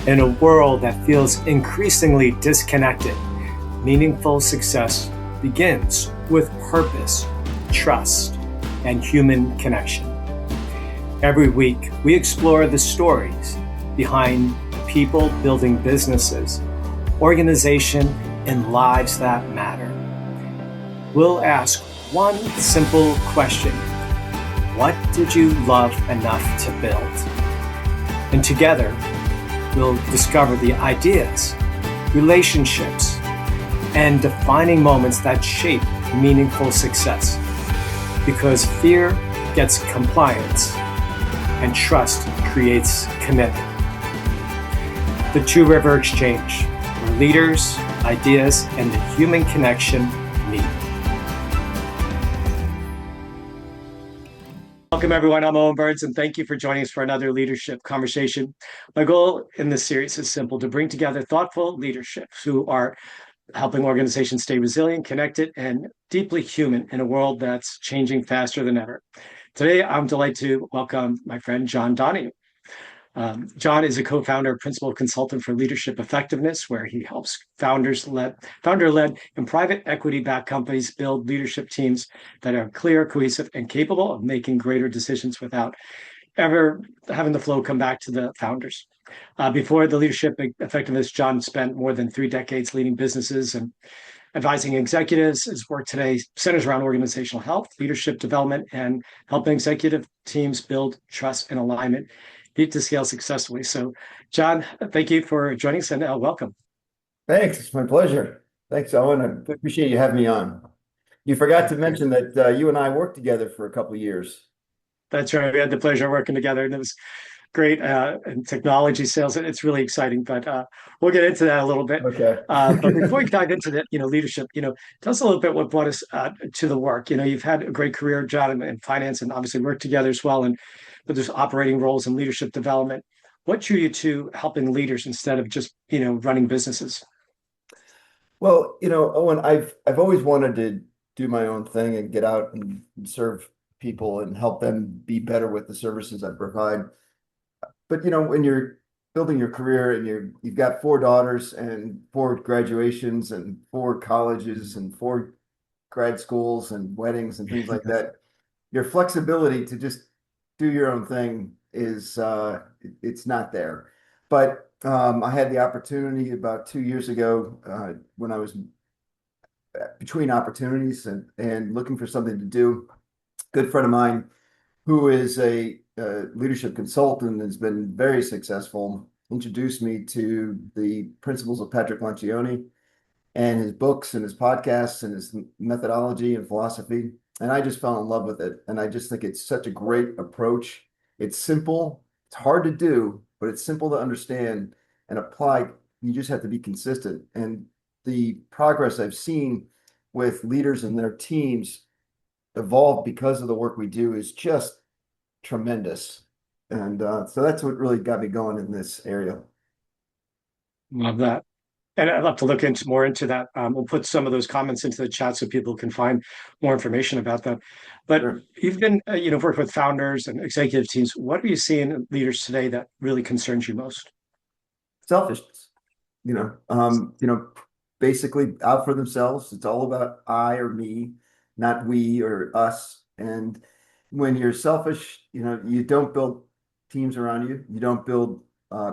In a world that feels increasingly disconnected, meaningful success begins with purpose, trust, and human connection. Every week, we explore the stories behind people building businesses, organization, and lives that matter. We'll ask one simple question: what did you love enough to build? And together, we'll discover the ideas, relationships, and defining moments that shape meaningful success. Because fear gets compliance, and trust creates commitment. The Two River Exchange, where leaders, ideas, and the human connection meet. Welcome, everyone. I'm Owen Burns, and thank you for joining us for another leadership conversation. My goal in this series is simple: to bring together thoughtful leaderships who are helping organizations stay resilient, connected, and deeply human in a world that's changing faster than ever. Today, I'm delighted to welcome my friend, John Donahue. John is a co-founder, principal consultant for leadership effectiveness, where he helps founder-led and private equity-backed companies build leadership teams that are clear, cohesive, and capable of making greater decisions without ever having the flow come back to the founders. Before the leadership effectiveness, John spent more than 3 decades leading businesses and advising executives. His work today centers around organizational health, leadership development, and helping executive teams build trust and alignment to scale successfully. So, John, thank you for joining us, and welcome. Thanks. It's my pleasure. Thanks, Owen. I appreciate you having me on. You forgot to mention that you and I worked together for a couple of years. That's right. We had the pleasure of working together, and it was great. And technology sales, it's really exciting. But we'll get into that a little bit. Okay. But before we dive into that, leadership, tell us a little bit what brought us to the work. You've had a great career, John, in finance, and obviously worked together as well. And but there's operating roles and leadership development. What drew you to helping leaders instead of just running businesses? Well, Owen, I've always wanted to do my own thing and get out and serve people and help them be better with the services I provide. But when you're building your career and you've got 4 daughters and 4 graduations and 4 colleges and 4 grad schools and weddings and things like that, your flexibility to just do your own thing is it's not there. But I had the opportunity about 2 years ago when I was between opportunities and looking for something to do. Good friend of mine who is a leadership consultant and has been very successful introduced me to the principles of Patrick Lencioni and his books and his podcasts and his methodology and philosophy. And I just fell in love with it. And I just think it's such a great approach. It's simple, it's hard to do, but it's simple to understand and apply. You just have to be consistent. And the progress I've seen with leaders and their teams evolve because of the work we do is just tremendous. And so that's what really got me going in this area. Love that. And I'd love to look more into that. We'll put some of those comments into the chat so people can find more information about that. But Sure. you've been, worked with founders and executive teams. What are you seeing in leaders today that really concerns you most? Selfishness, basically out for themselves. It's all about I or me, not we or us. And when you're selfish, you don't build teams around you. You don't build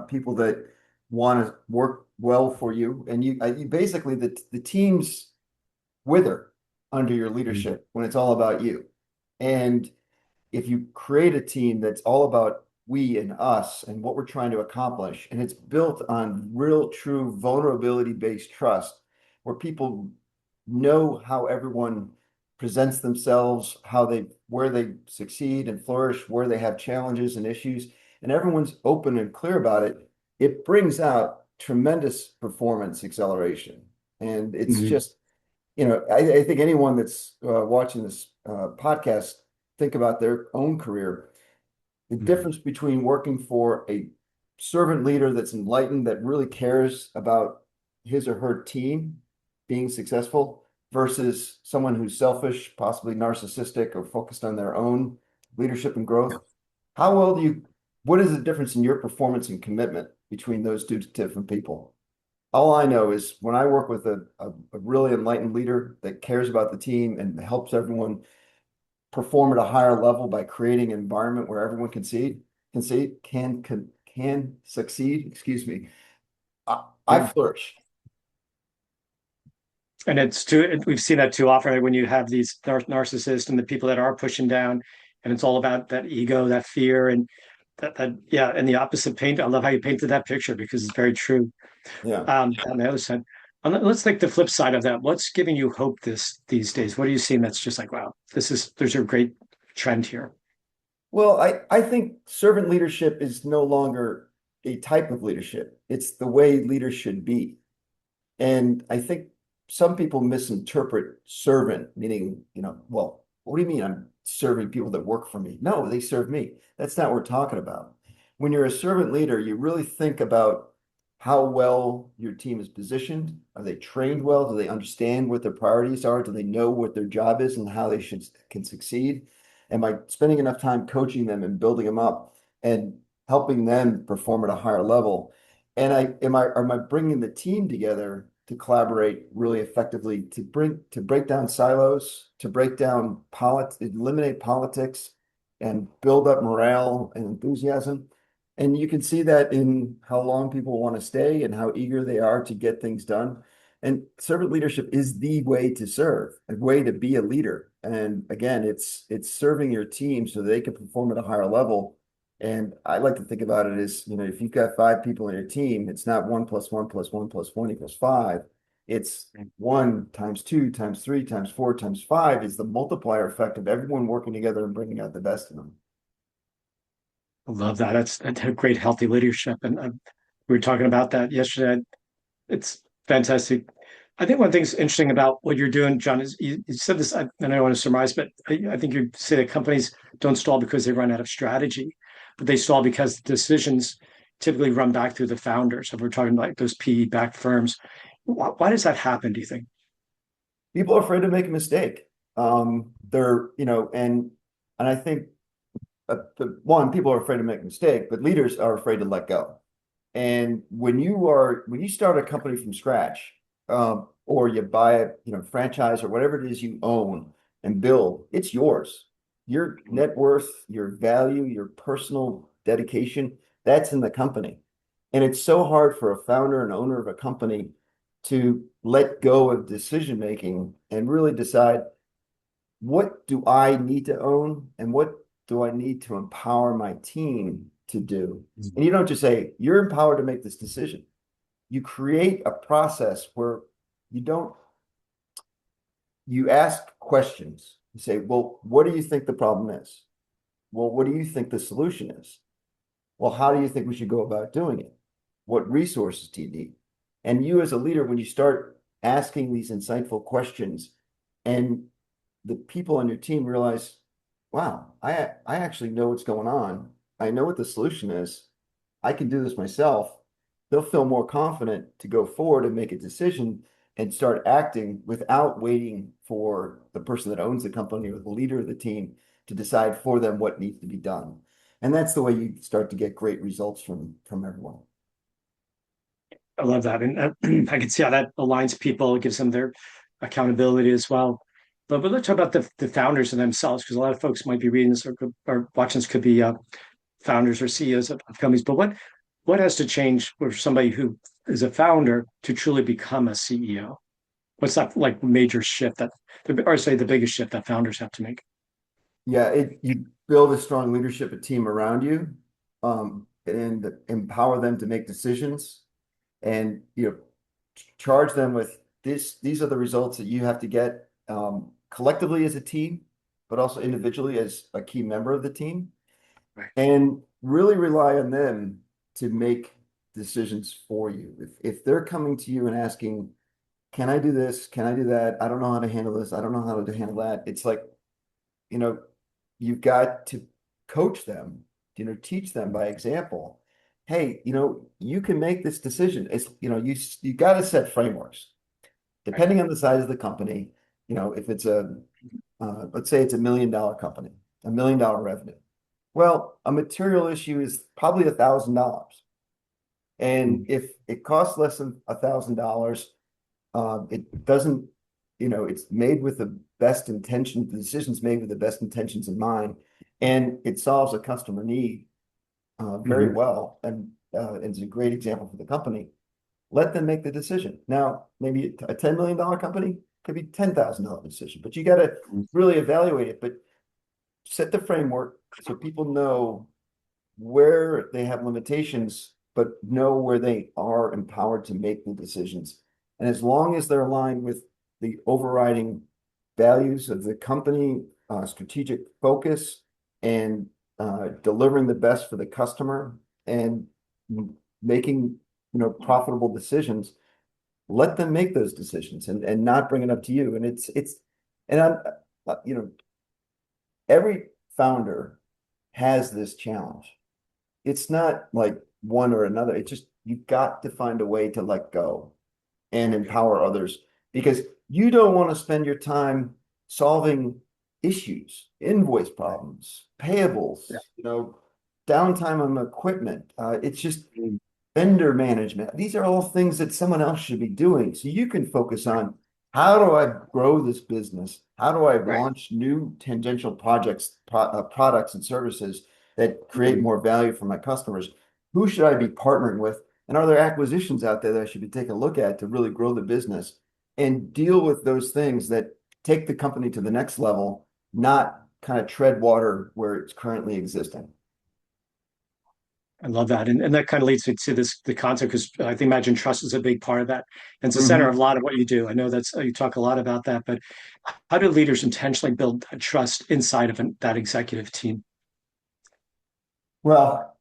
people that want to work well for you. And you basically the teams wither under your leadership when it's all about you. And if you create a team that's all about we and us and what we're trying to accomplish, and it's built on real, true vulnerability-based trust, where people know how everyone presents themselves, where they succeed and flourish, where they have challenges and issues, and everyone's open and clear about it, it brings out tremendous performance acceleration. And it's just, I think anyone that's watching this podcast think about their own career. The difference between working for a servant leader that's enlightened, that really cares about his or her team being successful versus someone who's selfish, possibly narcissistic, or focused on their own leadership and growth. How well do you what is the difference in your performance and commitment between those two different people? All I know is when I work with a really enlightened leader that cares about the team and helps everyone perform at a higher level by creating an environment where everyone can succeed. Excuse me. I Yeah. flourish. And it's too, we've seen that too often, right? When you have these narcissists and the people that are pushing down, and it's all about that ego, that fear, and yeah, and the opposite paint. I love how you painted that picture because it's very true. Yeah. On the other side, let's take the flip side of that. What's giving you hope these days? What are you seeing that's just like, wow, there's a great trend here. Well, I think servant leadership is no longer a type of leadership. It's the way leaders should be. And I think some people misinterpret servant, meaning, well, what do you mean I'm serving people that work for me? No, they serve me. That's not what we're talking about. When you're a servant leader, you really think about how well your team is positioned. Are they trained well? Do they understand what their priorities are? Do they know what their job is and how they can succeed? Am I spending enough time coaching them and building them up and helping them perform at a higher level? And am I bringing the team together to collaborate really effectively to break down silos, to break down eliminate politics, and build up morale and enthusiasm? And you can see that in how long people want to stay and how eager they are to get things done. And servant leadership is the way to serve, a way to be a leader. And again, it's serving your team so they can perform at a higher level. And I like to think about it as, if you've got five people in your team, it's not 1 + 1 + 1 + 1 = 5. It's 1 × 2 × 3 × 4 × 5 is the multiplier effect of everyone working together and bringing out the best in them. I love that. That's a great healthy leadership, and we were talking about that yesterday. It's fantastic. I think one thing's interesting about what you're doing, John, is you said this, and I don't want to surmise, but I think you say that companies don't stall because they run out of strategy, but they stall because decisions typically run back through the founders. If we're talking like those PE-backed firms, why does that happen, do you think? People are afraid to make a mistake. And I think one, people are afraid to make a mistake, but leaders are afraid to let go. And when you start a company from scratch, or you buy a franchise or whatever it is you own and build, it's yours. Your net worth, your value, your personal dedication, that's in the company. And it's so hard for a founder and owner of a company to let go of decision making and really decide, what do I need to own and what do I need to empower my team to do? And you don't just say, you're empowered to make this decision. You create a process where you don't, you ask questions. You say, well, what do you think the problem is? Well, what do you think the solution is? Well, how do you think we should go about doing it? What resources do you need? And you as a leader, when you start asking these insightful questions and the people on your team realize, wow, I actually know what's going on. I know what the solution is. I can do this myself. They'll feel more confident to go forward and make a decision and start acting without waiting for the person that owns the company or the leader of the team to decide for them what needs to be done. And that's the way you start to get great results from everyone. I love that, and I can see how that aligns people, it gives them their accountability as well. But let's talk about the founders and themselves, because a lot of folks might be reading this or watching this could be founders or CEOs of companies. But what has to change for somebody who is a founder to truly become a CEO? What's that like major shift or say the biggest shift that founders have to make? Yeah, you build a strong leadership team around you, and empower them to make decisions, and charge them with this. These are the results that you have to get, collectively as a team, but also individually as a key member of the team, Right. and really rely on them to make decisions for you. If they're coming to you and asking, "Can I do this? Can I do that? I don't know how to handle this. I don't know how to handle that." It's like, you know, you've got to coach them, teach them by example. Hey, you can make this decision. It's, you got to set frameworks Right. depending on the size of the company. If it's let's say it's $1 million company, $1 million revenue. Well, a material issue is probably $1,000. And Mm. if it costs less than $1,000, it doesn't, it's made with the best intention, the decision's made with the best intentions in mind, and it solves a customer need very Mhm. well. And it's a great example for the company. Let them make the decision. Now, maybe a $10 million company could be $10,000 decision, but you got to really evaluate it. But set the framework so people know where they have limitations, but know where they are empowered to make the decisions. And as long as they're aligned with the overriding values of the company, strategic focus, and delivering the best for the customer and making, profitable decisions, let them make those decisions and not bring it up to you. And and I'm, uh, you know, every founder has this challenge. It's not like one or another. It's just you've got to find a way to let go and empower others because you don't want to spend your time solving issues, invoice problems, Yeah. payables, downtime on equipment. It's just Mm. vendor management. These are all things that someone else should be doing. So you can focus on how do I grow this business? How do I Right. launch new tangential products and services that create Mhm. more value for my customers? Who should I be partnering with? And are there acquisitions out there that I should be taking a look at to really grow the business and deal with those things that take the company to the next level, not kind of tread water where it's currently existing? I love that. And that kind of leads me to the concept, because I think imagine trust is a big part of that. And it's the center of Mhm. a lot of what you do. I know that's you talk a lot about that, but how do leaders intentionally build that trust inside of that executive team? Well,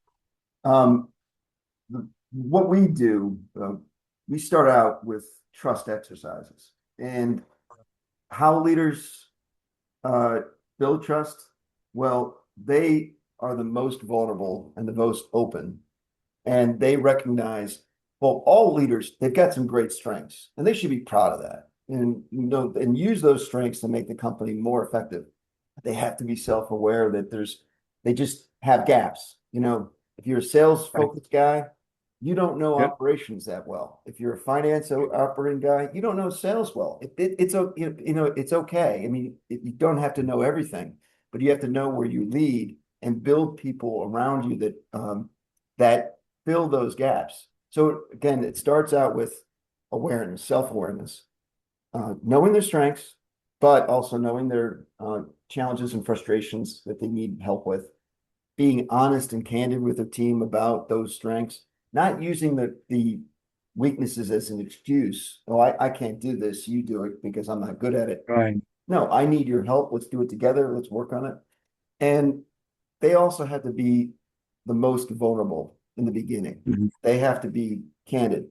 um, what we do, we start out with trust exercises and how leaders uh, build trust. Well, they are the most vulnerable and the most open, and they recognize, well, all leaders, they've got some great strengths, and they should be proud of that, and and use those strengths to make the company more effective. They have to be self-aware that they just have gaps. If you're a sales Right. focused guy, you don't know Yep. operations that well. If you're a finance operating guy, you don't know sales well. It's okay. I mean, you don't have to know everything, but you have to know where you lead and build people around you that fill those gaps. So again, it starts out with awareness, self-awareness, knowing their strengths, but also knowing their challenges and frustrations that they need help with, being honest and candid with their team about those strengths, not using the weaknesses as an excuse. Oh, I can't do this. You do it because I'm not good at it. Right. No, I need your help. Let's do it together. Let's work on it. And they also have to be the most vulnerable in the beginning. Mhm. They have to be candid,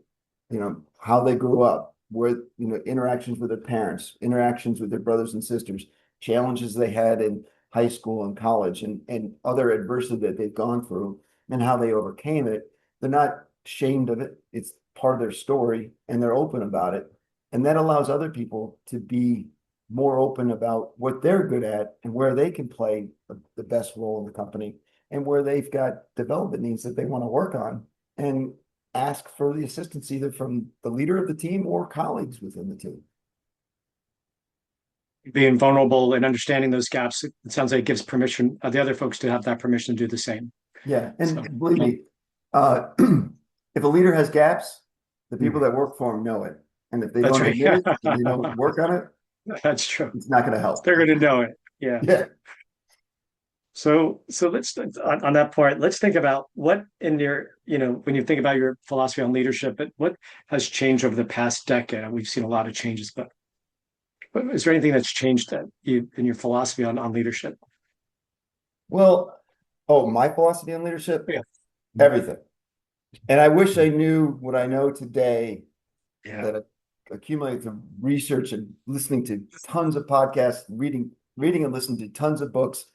how they grew up, where, interactions with their parents, interactions with their brothers and sisters, challenges they had in high school and college, and other adversity that they've gone through and how they overcame it. They're not ashamed of it. It's part of their story and they're open about it. And that allows other people to be more open about what they're good at and where they can play the best role in the company and where they've got development needs that they want to work on and ask for the assistance either from the leader of the team or colleagues within the team. Being vulnerable and understanding those gaps, it sounds like it gives permission the other folks to have that permission to do the same. Yeah. So, And believe well, me, uh, if a leader has gaps, the people mm, that work for him know it. And if they that's don't right. admit it and they don't work on it, That's true. it's not going to help. They're going to know it. Yeah. Yeah. So let's on that part, let's think about what in your, when you think about your philosophy on leadership, but what has changed over the past decade? And we've seen a lot of changes, but is there anything that's changed that you in your philosophy on leadership? Well, oh, my philosophy on leadership, Yeah. everything. And I wish I knew what I know today Yeah. that accumulated through research and listening to tons of podcasts, reading and listening to tons of books,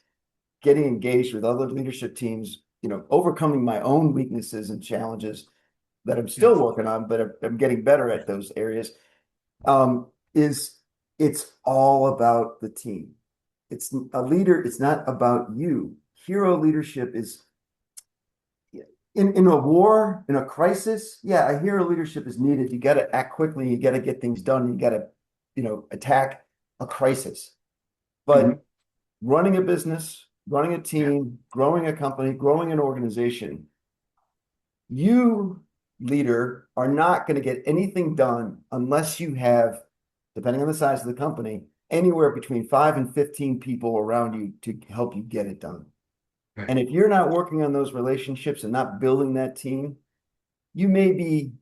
getting engaged with other leadership teams, overcoming my own weaknesses and challenges that I'm Yeah. still working on, but I'm getting better at those areas. Is it's all about the team. It's a leader. It's not about you. hero leadership is in a war, in a crisis. Yeah, a hero leadership is needed. You got to act quickly. You got to get things done. You got to, attack a crisis. Mhm. But running a business, running a team, growing a company, growing an organization, you, leader, are not going to get anything done unless you have, depending on the size of the company, anywhere between 5 and 15 people around you to help you get it done. Right. And if you're not working on those relationships and not building that team, you may be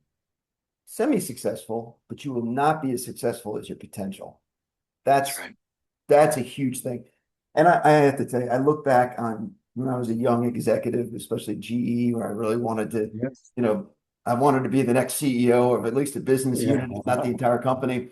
semi-successful, but you will not be as successful as your potential. That's That's right. that's a huge thing. And I have to tell you, I look back on when I was a young executive, especially GE, where I really wanted to, Yes. you know, I wanted to be the next CEO of at least a business Yeah. unit, if not the entire company.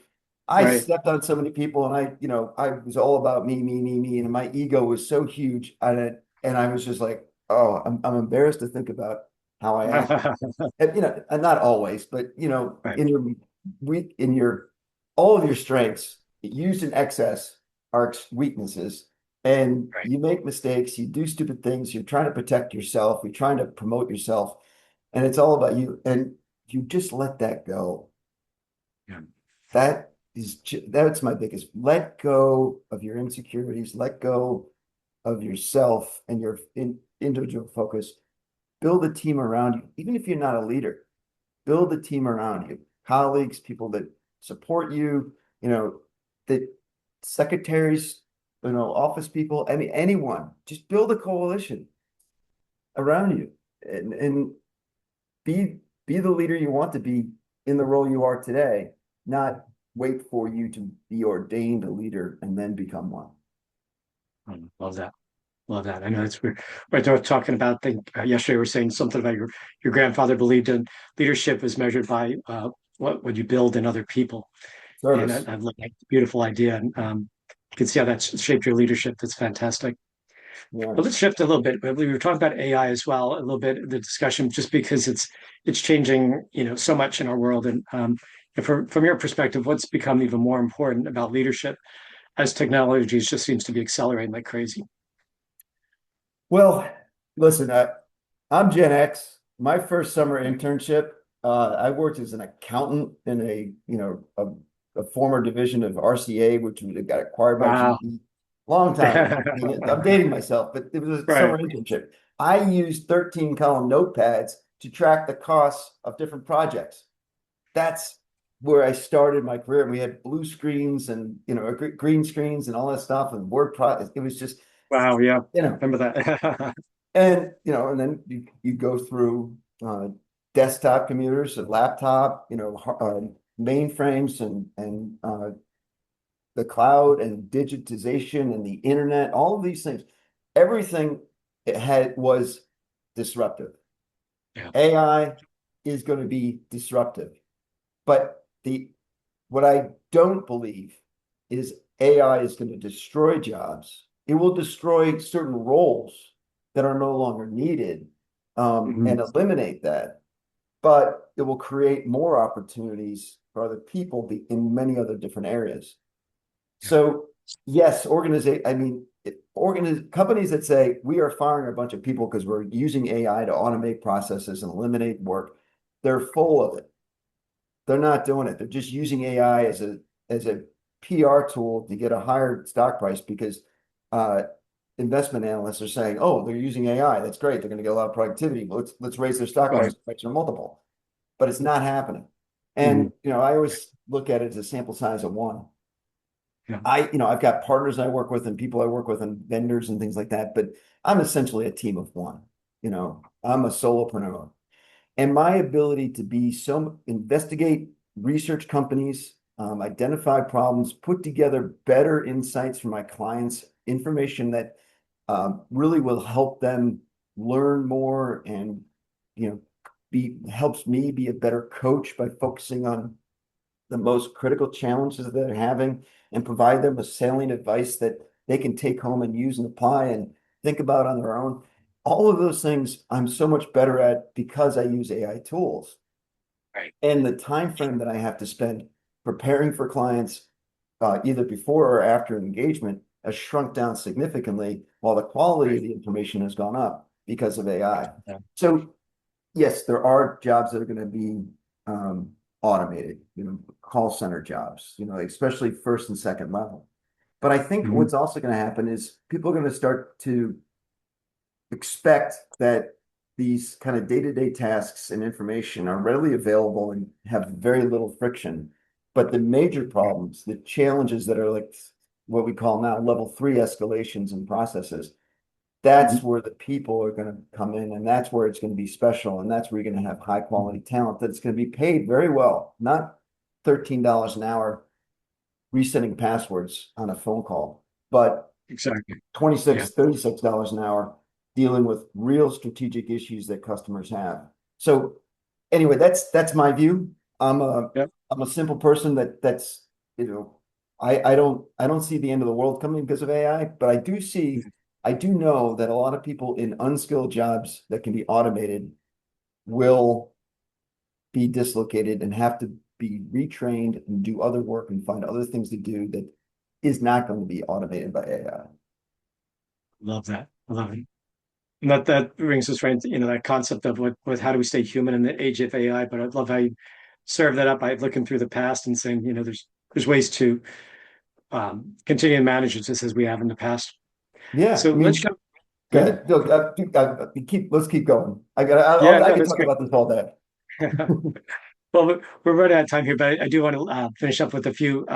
I Right. stepped on so many people and I was all about me, me, me, me. And my ego was so huge. And I was just like, oh, I'm embarrassed to think about how I acted. And, and not always, but Right. in your all of your strengths used in excess are weaknesses, and Right. you make mistakes, you do stupid things, you're trying to protect yourself, you're trying to promote yourself, and it's all about you, and you just let that go. Yeah. That's my biggest. Let go of your insecurities, let go of yourself and your individual focus. Build a team around you, even if you're not a leader. Build a team around you, colleagues, people that support you, the secretaries, office people, anyone. Just build a coalition around you and be be the leader you want to be in the role you are today, not wait for you to be ordained a leader and then become one. Love that. Love that. I know it's we're right there talking about. I think yesterday we were saying something about your grandfather believed in leadership is measured by what you build in other people, and Service. I've like a beautiful idea, and you can see how that's shaped your leadership. That's fantastic. Yeah. Well, let's shift a little bit. We were talking about AI as well, a little bit the discussion, just because it's changing, so much in our world. And from your perspective, what's become even more important about leadership as technology just seems to be accelerating like crazy? Well, listen, I'm Gen X. My first summer internship, I worked as an accountant in a former division of RCA, which got acquired by Wow. GE. Long time ago. I'm dating myself, but it was a Right. summer internship. I used 13 column notepads to track the costs of different projects. That's where I started my career. We had blue screens and green screens and all that stuff and word pro. It was just Wow. Yeah. you know Remember that. and then you go through desktop computers, a laptop, mainframes and the cloud and digitization and the internet, all of these things, everything it had was disruptive. Yeah. AI is going to be disruptive, but the what I don't believe is AI is going to destroy jobs. It will destroy certain roles that are no longer needed, Mhm. and eliminate that. But it will create more opportunities for other people in many other different areas. Yeah. So yes, companies that say we are firing a bunch of people because we're using AI to automate processes and eliminate work, they're full of it. They're not doing it. They're just using AI as a PR tool to get a higher stock price because uh, investment analysts are saying, "Oh, they're using AI. That's great. They're going to get a lot of productivity. Let's raise their stock Right. price by a multiple." But it's not happening. Mhm. And I always look at it as a sample size of one. Yeah. I've got partners I work with and people I work with and vendors and things like that, but I'm essentially a team of one. I'm a solopreneur. And my ability to investigate, research companies, identify problems, put together better insights for my clients, information that really will help them learn more and you know be helps me be a better coach by focusing on the most critical challenges that they're having and provide them with salient advice that they can take home and use and apply and think about on their own. All of those things I'm so much better at because I use AI tools. Right. And the time frame that I have to spend preparing for clients, either before or after engagement, has shrunk down significantly while the quality of the information has gone up because of AI. Yeah. So yes, there are jobs that are going to be automated, call center jobs, especially first and second level. But I think Mhm. what's also going to happen is people are going to start to expect that these kind of day-to-day tasks and information are readily available and have very little friction. But the major problems, the challenges that are like what we call now level 3 escalations and processes, Mhm. that's where the people are going to come in, and that's where it's going to be special, and that's where you're going to have high quality talent that's going to be paid very well, not $13 an hour resetting passwords on a phone call, but Exactly. Yeah. 26, $36 an hour dealing with real strategic issues that customers have. So anyway, that's my view. I'm a Yep. I'm a simple person that's you know I don't see the end of the world coming because of AI, but I do know that a lot of people in unskilled jobs that can be automated will be dislocated and have to be retrained and do other work and find other things to do that is not going to be automated by AI. Love that. I love it. And that brings us right into, that concept of what how do we stay human in the age of AI. But I love how you serve that up by looking through the past and saying, there's ways to continue to manage it just as we have in the past. Yeah, So I let's mean, go. go Yeah. ahead. Look, let's keep going. Yeah, I no, could that's talk great. about this all day. Well, we're running out of time here, but I do want to finish up with a few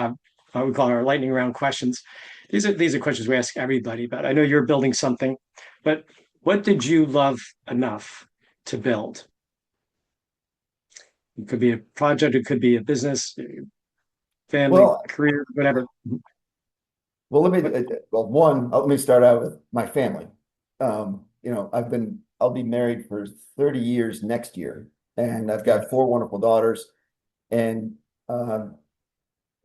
what we call our lightning round questions. These are questions we ask everybody, but I know you're building something. But what did you love enough to build? It could be a project, it could be a business, family, Well, career, whatever. well, But let me start out with my family. I'll be married for 30 years next year, and I've yeah, got four wonderful daughters. And um,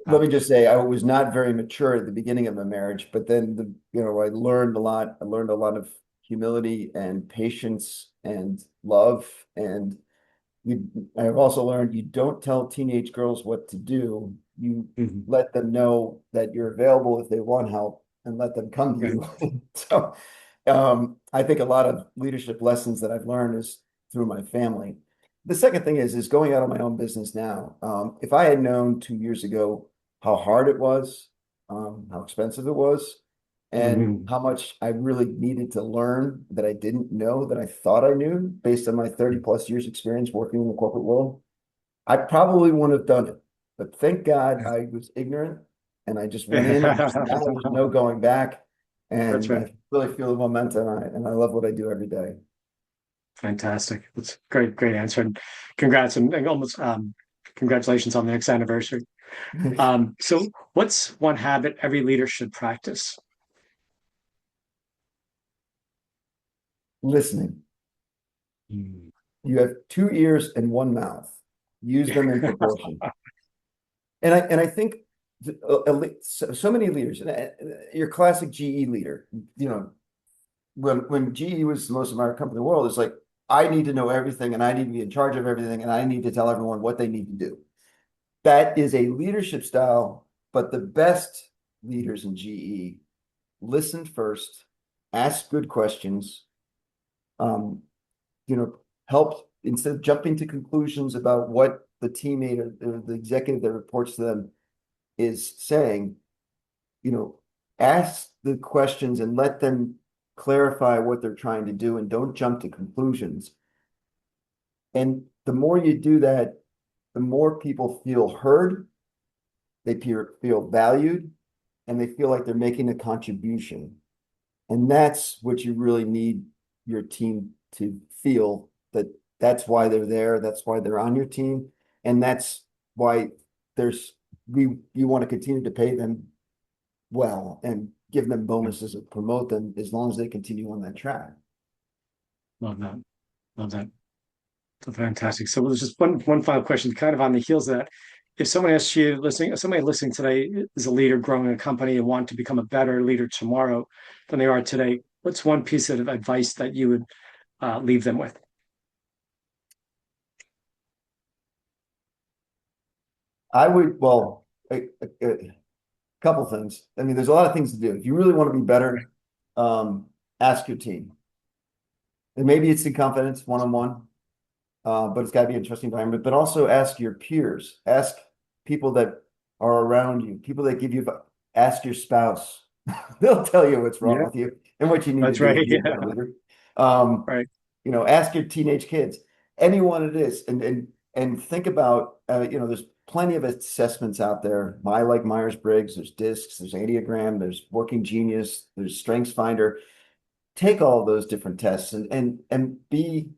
let uh, me just say, I was not very mature at the beginning of my marriage, but then I learned a lot. I learned a lot of humility and patience and love. And I've also learned you don't tell teenage girls what to do. You mhm, let them know that you're available if they want help and let them come to right. you. So, I think a lot of leadership lessons that I've learned is through my family. The second thing is going out on my own business now. If I had known 2 years ago how hard it was, how expensive it was, and Mhm. how much I really needed to learn that I didn't know that I thought I knew based on my 30 plus years experience working in the corporate world, I probably wouldn't have done it. But thank God I was ignorant and I just went in and now there's no going back. That's And right. I really feel the momentum and I love what I do every day. Fantastic. That's a great, great answer. And congrats and almost congratulations on the next anniversary. So what's one habit every leader should practice? Listening. Mm. You have two ears and one mouth. Use them in proportion. And I think so many leaders, your classic GE leader, when GE was the most admired company in the world, it's like, I need to know everything and I need to be in charge of everything and I need to tell everyone what they need to do. That is a leadership style, but the best leaders in GE listened first, asked good questions, um, helped instead of jumping to conclusions about what the teammate or the executive that reports to them is saying, you know, ask the questions and let them clarify what they're trying to do and don't jump to conclusions. And the more you do that, the more people feel heard, they feel valued, and they feel like they're making a contribution. And that's what you really need your team to feel that that's why they're there, that's why they're on your team, and that's why there's you want to continue to pay them well and give them bonuses and promote them as long as they continue on that track. Love that. Love that. Fantastic. So there's just one final question, kind of on the heels of that. If someone asks you listening, if somebody listening today is a leader growing a company and want to become a better leader tomorrow than they are today, what's one piece of advice that you would leave them with? I would, well, couple things. I mean, there's a lot of things to do. If you really want to be Right. better, ask your team. And maybe it's in confidence, one-on-one, but it's got to be an interesting environment. But also ask your peers, ask people that are around you, people that give you, ask your spouse. They'll tell you what's wrong Yeah, with you and what you need to that's do to right. be a Yeah. better leader. Um, Right. ask your teenage kids, anyone it is, and think about, there's plenty of assessments out there. Like Myers-Briggs, there's DISCs, there's Enneagram, there's Working Genius, there's Strengths Finder. Take all of those different tests and be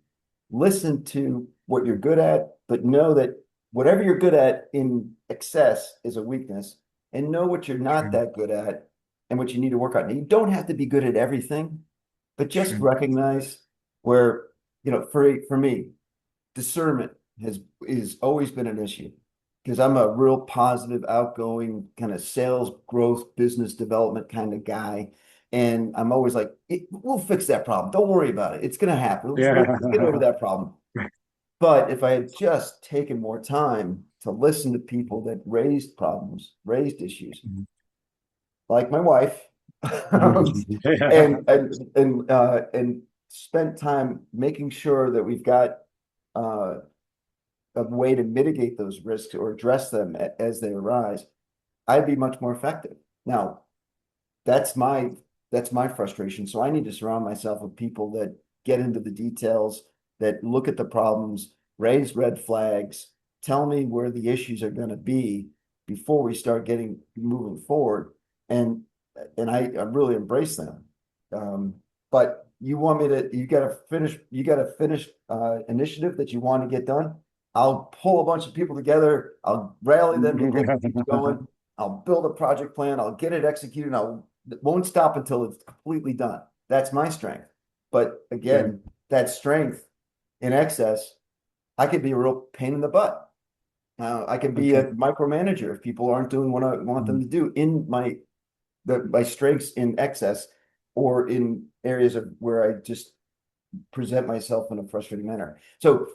listen to what you're good at, but know that whatever you're good at in excess is a weakness, and know what you're not True. that good at and what you need to work on. You don't have to be good at everything, but just True. recognize where, for me, discernment is always been an issue because I'm a real positive, outgoing kind of sales growth, business development kind of guy. And I'm always like, we'll fix that problem. Don't worry about it. It's going to happen. Yeah. Let's get over that problem. But if I had just taken more time to listen to people that raised problems, raised issues, like my wife, Yeah. and spent time making sure that we've got uh, a way to mitigate those risks or address them as they arise, I'd be much more effective. Now, that's my that's my frustration. So I need to surround myself with people that get into the details, that look at the problems, raise red flags, tell me where the issues are going to be before we start getting moving forward. And I really embrace them. But you want me to, you got to finish initiative that you want to get done. I'll pull a bunch of people together. I'll rally them to get things going. I'll build a project plan. I'll get it executed. I'll won't stop until it's completely done. That's my strength. But Yeah. again, that strength in excess, I could be a real pain in the butt. I can be Okay. a micromanager if people aren't doing what I want them to do in my strengths in excess or in areas of where I just present myself in a frustrating manner. So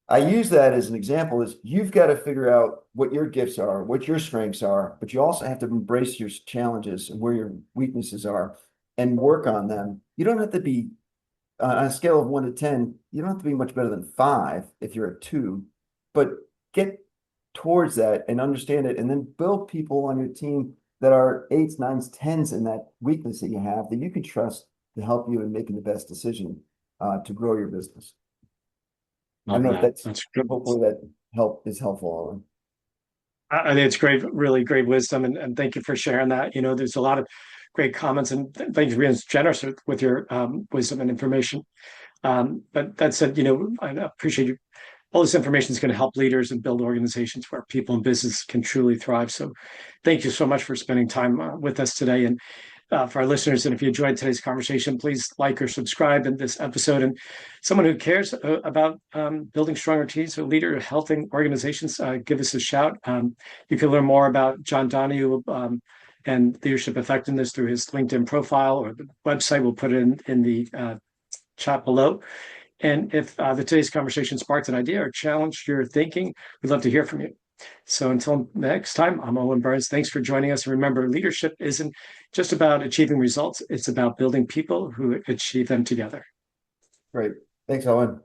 I use that as an example is you've got to figure out what your gifts are, what your strengths are, but you also have to embrace your challenges and where your weaknesses are and work on them. You don't have to be on a scale of 1 to 10, you don't have to be much better than 5 if you're a 2, but get towards that and understand it and then build people on your team that are 8s, 9s, 10s in that weakness that you have that you can trust to help you in making the best decision to grow your business. I don't Love know if that. that's That's good. hopefully that is helpful, Owen. I think it's great, really great wisdom, and thank you for sharing that. There's a lot of great comments, and thank you for being generous with your wisdom and information. But that said, I appreciate you. All this information is going to help leaders and build organizations where people and business can truly thrive. So, thank you so much for spending time with us today. And for our listeners, and if you enjoyed today's conversation, please like or subscribe in this episode. And someone who cares about building stronger teams or leader helping organizations, give us a shout. You can learn more about John Donahue and leadership effectiveness through his LinkedIn profile or the website. We'll put it in the chat below. And if today's conversation sparked an idea or challenged your thinking, we'd love to hear from you. So until next time, I'm Owen Burns. Thanks for joining us. And remember, leadership isn't just about achieving results, it's about building people who achieve them together. Great. Thanks, Owen.